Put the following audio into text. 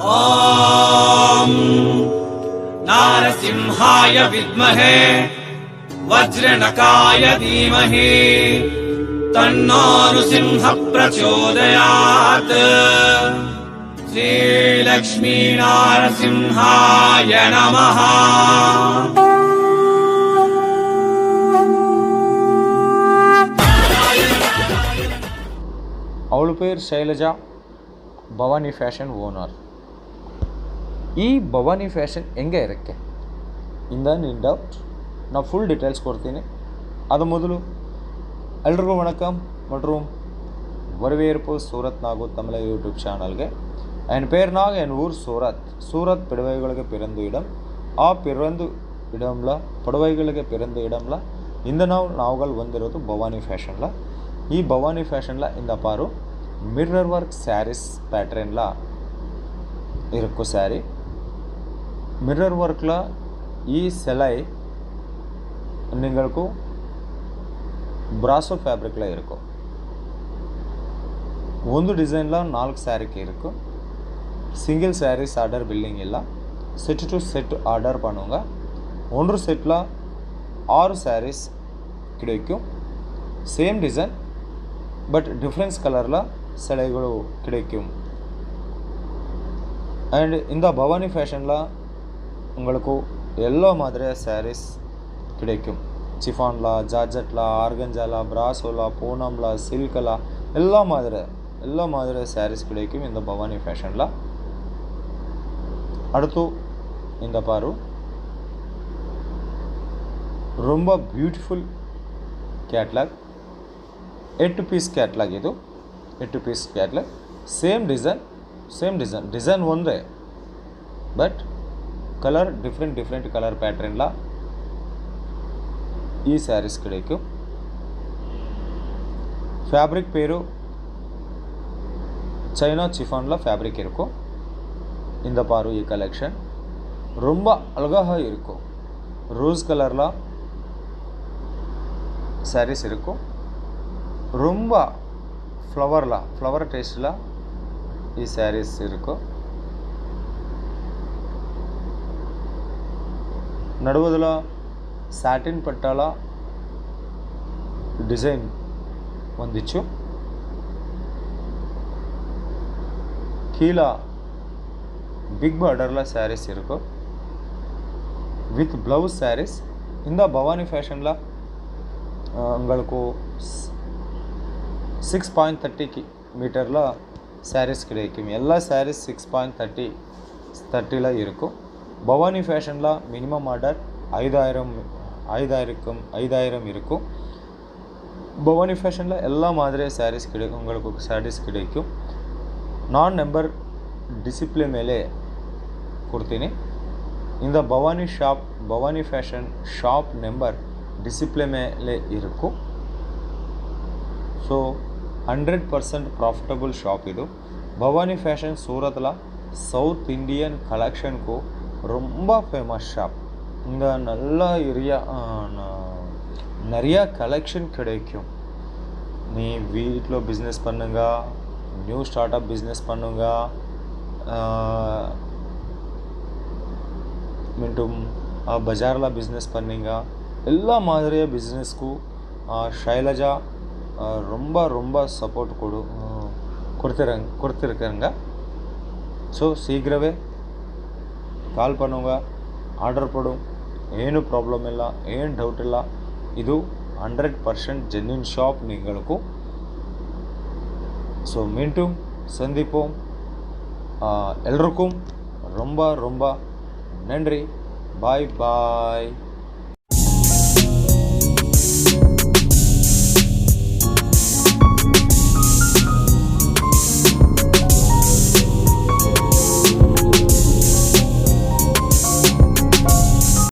ॐ नारसिंहाय विद्महे वज्रनकाय धीमहि तन्नो नृसिंह प्रचोदयात्। श्रीलक्ष्मी नारसिंहाय नमः। ಅವಳ పేరు శైలజ, ಭವಾನಿ ಫ್ಯಾಷನ್ ಓನರ್. ಈ ಭವಾನಿ ಫ್ಯಾಷನ್ ಹೆಂಗೆ ಇರೋಕ್ಕೆ ಇಂದ ನಿನ್ ಡೌಟ್ நான் ஃபுல் டீட்டெயில்ஸ் கொடுத்தேன். அது முதಲು எல்லோருக்கும் வணக்கம் மற்றும் வரவேற்பு சூரத் நாகு தமிழ் யூடியூப் சேனல்ಗೆ. என் பேர் நாக், என் ஊர் சூரத் புடவைகளுக்கு பிறந்த இடம். ಆ பிறந்த இடம்ல புடவைகளுக்கு பிறந்த இடம்ல இந்த நாவுகள் வந்திರೋದು ಭವಾನಿ ಫ್ಯಾಷನ್ல. ಈ ಭವಾನಿ ಫ್ಯಾಷನ್ல இந்த பாரு மிரர் ஒர்க் சாரீஸ் பேட்டர்ன்ல இருக்கும். சாரி மிரர் ஒர்க்ல ಈ சிலை உங்களுக்கு ಬ್ರಾಸೋ ಫ್ಯಾಬ್ರಿಕ್ல இருக்கும். ಒಂದು ಡಿಸೈನ್ல 4 சாரிக்கு இருக்கும். சிங்கிள் சாரீஸ் ஆர்டர் பில்லிங் ಇಲ್ಲ. செட் டு செட் ஆர்டர் பண்ணுங்க. ஒன்று செட்ல 6 சாரீஸ் கிடைக்கும். சேம் டிசைன் பட் டிஃப்ரென்ஸ் கலரில் சிலைಗಳು கிடைக்கும். அண்ட் இந்த பவானி ஃபேஷனில் உங்களுக்கு எல்லா மாதிரியாக சாரீஸ் கிடைக்கும். சிஃபானில், ஜார்ஜெட்டில், ஆர்கஞ்சால, பிராசோலா, பூனம்ல, சில்கில் எல்லா மாதிரி சாரீஸ் கிடைக்கும் இந்த பவானி ஃபேஷனில். அடுத்து இந்த பாரு ரொம்ப ಬ್ಯೂಟಿಫುಲ್ ಕ್ಯಾಟ್ಲಾಗ್. 8 ಪೀಸ್ ಕ್ಯಾಟ್ಲಾಗ್ ಇದು. 8 ಪೀಸ್ ಕ್ಯಾಟ್ಲಾಗ್. ಸೇಮ್ ಡಿಸೈನ್ ಒಂದೇ ಬಟ್ ಕಲರ್ ಡಿಫ್ರೆಂಟ್ ಕಲರ್ ಪ್ಯಾಟ್ರನ್ல ಈ ಸ್ಯಾರೀಸ್ கிடைக்கும். ஃபேப்ரிக் பேரு சைனா சிஃபானில் ஃபேப்ரிக் இருக்கும். இந்த பாரு ಈ கலெக்ஷன் ரொம்ப அழகாக இருக்கும். ரோஸ் கலரில் சாரீஸ் இருக்கும். ரொம்ப ஃப்ளவர் டேஸ்ட்டில் ಈ ಸ್ಯಾರೀಸ್ இருக்கும். ನಡುವದಲ ಸ್ಯಾಟಿನ್ ಪಟ್ಟಾಲ ಡಿಸೈನ್ ಹೊಂದಿಚ್ಚು. கீழே பிக் பார்டரில் சாரீஸ் இருக்கும் வித் ப்ளவுஸ் சாரீஸ். இந்த பவானி ஃபேஷனில் உங்களுக்கு 6.30 மீட்டரில் சாரீஸ் கிடைக்கும். எல்லா சாரீஸ் 6.30 இருக்கும். பவானி ஃபேஷனில் மினிமம் ஆர்டர் 5000 இருக்கும். பவானி ஃபேஷனில் எல்லா மாதிரி சாரீஸ் கிடைக்கும். உங்களுக்கு சாரீஸ் கிடைக்கும். நான் நம்பர் டிஸ்ப்ளே மேலே ಕೊಡ್ತೀನಿ. இந்த Bhavani fashion shop number display மேலே இருக்கும். ஸோ 100% ಪ್ರಾಫಿಟಬಲ್ ಶಾಪ್ ಇದು. பவானி ஃபேஷன் சூரத்தில் சவுத் இந்தியன் கலெக்ஷனுக்கு ரொம்ப ஃபேமஸ் ஷாப். இங்கே நல்லா நிறையா கலெக்ஷன் கிடைக்கும். நீ வீட்டில் பிஸ்னஸ் பண்ணுங்க, நியூ ஸ்டார்ட் அப் பிஸ்னஸ் பண்ணுங்க, மீண்டும் பஜாரில் பிஸ்னஸ் பண்ணுங்க, எல்லா மாதிரியாக பிஸ்னஸ்க்கு ಶೈಲಜಾ ரொம்ப சப்போர்ட் கொடுத்துருக்காங்க. ஸோ சீக்கிரமே ಕಾಲ್ பண்ணுங்க, ಆರ್ಡರ್ ಪಡು. ಏನು ಪ್ರಾಬ್ಲಮ್ ಇಲ್ಲ, ಏನು ಡೌಟ್ ಇಲ್ಲ. ಇದು 100% ಜೆನ್ಯೂನ್ ಶಾಪ್ ನಿಂಗಳುಕು. ஸோ மீண்டும் சந்திப்போம். எல்லோருக்கும் ரொம்ப நன்றி. பாய்.